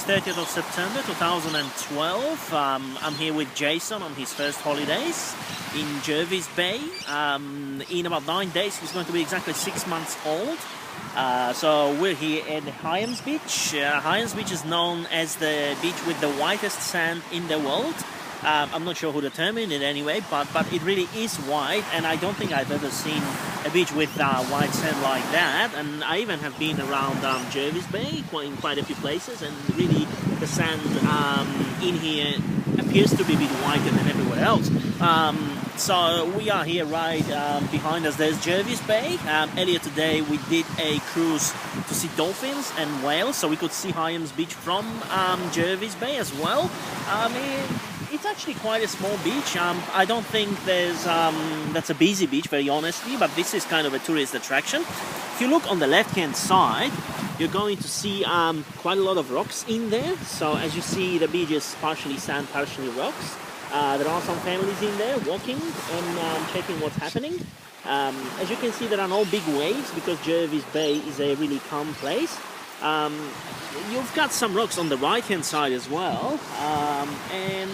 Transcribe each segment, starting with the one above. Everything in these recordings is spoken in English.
30th of September 2012. I'm here with Jason on his first holidays in Jervis Bay. In about 9 days, he's going to be exactly 6 months old. So we're here at Hyams Beach. Hyams Beach is known as the beach with the whitest sand in the world. I'm not sure who determined it anyway, but it really is white, and I don't think I've ever seen a beach with white sand like that. And I even have been around Jervis Bay in quite a few places, and really the sand in here appears to be a bit whiter than everywhere else. So we are here right behind us. There's Jervis Bay. Earlier today we did a cruise to see dolphins and whales, so we could see Hyams Beach from Jervis Bay as well. It's actually quite a small beach. I don't think that's a busy beach, very honestly, but this is kind of a tourist attraction. If you look on the left-hand side, you're going to see quite a lot of rocks in there. So as you see, the beach is partially sand, partially rocks. There are some families in there walking and checking what's happening. As you can see, there are no big waves because Jervis Bay is a really calm place. You've got some rocks on the right hand side as well, and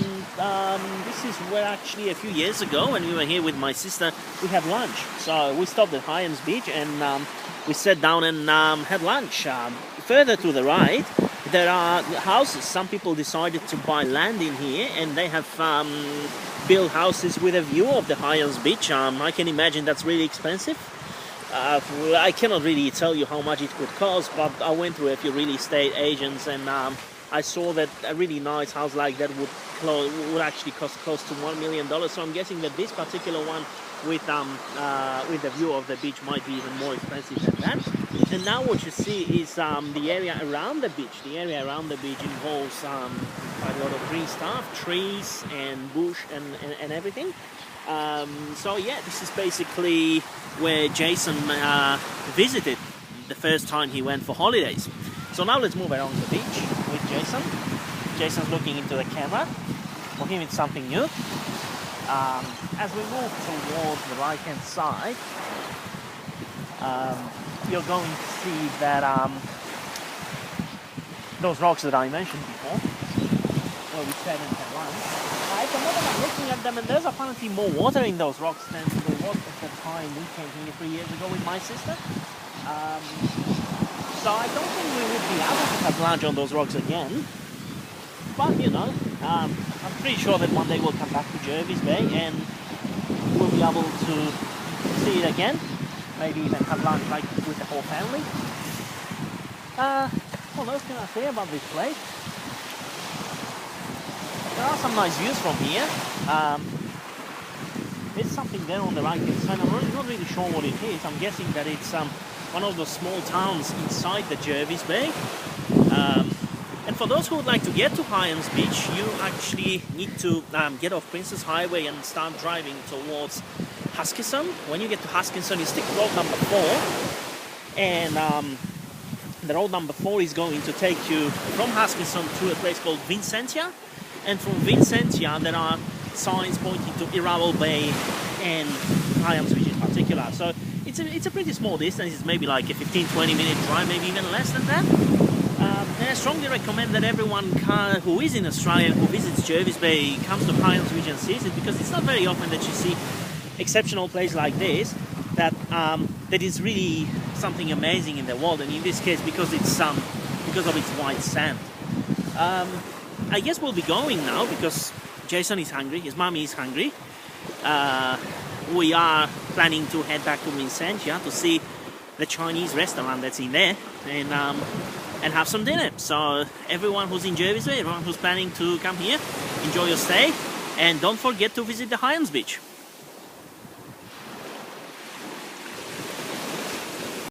this is where actually a few years ago when we were here with my sister we had lunch. So we stopped at Hyams Beach and we sat down and had lunch. Further to the right there are houses. Some people decided to buy land in here and they have built houses with a view of the Hyams Beach. I can imagine that's really expensive. I cannot really tell you how much it would cost, but I went through a few real estate agents and I saw that a really nice house like that would actually cost close to $1 million. So I'm guessing that this particular one with the view of the beach might be even more expensive than that. And now what you see is the area around the beach. The area around the beach involves quite a lot of green stuff, trees and bush and everything. So yeah, this is basically where Jason visited the first time he went for holidays. So now let's move around the beach with Jason. Jason's looking into the camera. For him it's something new. As we move towards the right hand side, you're going to see that those rocks that I mentioned before, where we sat and had lunch. At the moment I'm looking at them and there's apparently more water in those rocks than there was at the time we came here 3 years ago with my sister. So I don't think we would be able to have lunch on those rocks again. But you know, I'm pretty sure that one day we'll come back to Jervis Bay and we'll be able to see it again. Maybe even have lunch like with the whole family. What else can I say about this place? There are some nice views from here. There's something there on the right hand side. I'm not really sure what it is. I'm guessing that it's one of those small towns inside the Jervis Bay. And for those who would like to get to Hyams Beach, you actually need to get off Princess Highway and start driving towards Huskinson. When you get to Huskinson, you stick to road number 4, and the road number 4 is going to take you from Huskinson to a place called Vincentia. And from Vincentia, there are signs pointing to Irrawaddy Bay and Hyams Beach in particular. So it's a pretty small distance. It's maybe like a 15-20 minute drive, maybe even less than that. And I strongly recommend that everyone who is in Australia, who visits Jervis Bay, comes to Hyams Beach and sees it, because it's not very often that you see exceptional place like this that is really something amazing in the world. And in this case, because of its white sand. I guess we'll be going now because Jason is hungry, his mommy is hungry. We are planning to head back to Vincentia to see the Chinese restaurant that's in there and have some dinner. So everyone who's in Jervis Bay, everyone who's planning to come here, enjoy your stay and don't forget to visit the Hyams Beach.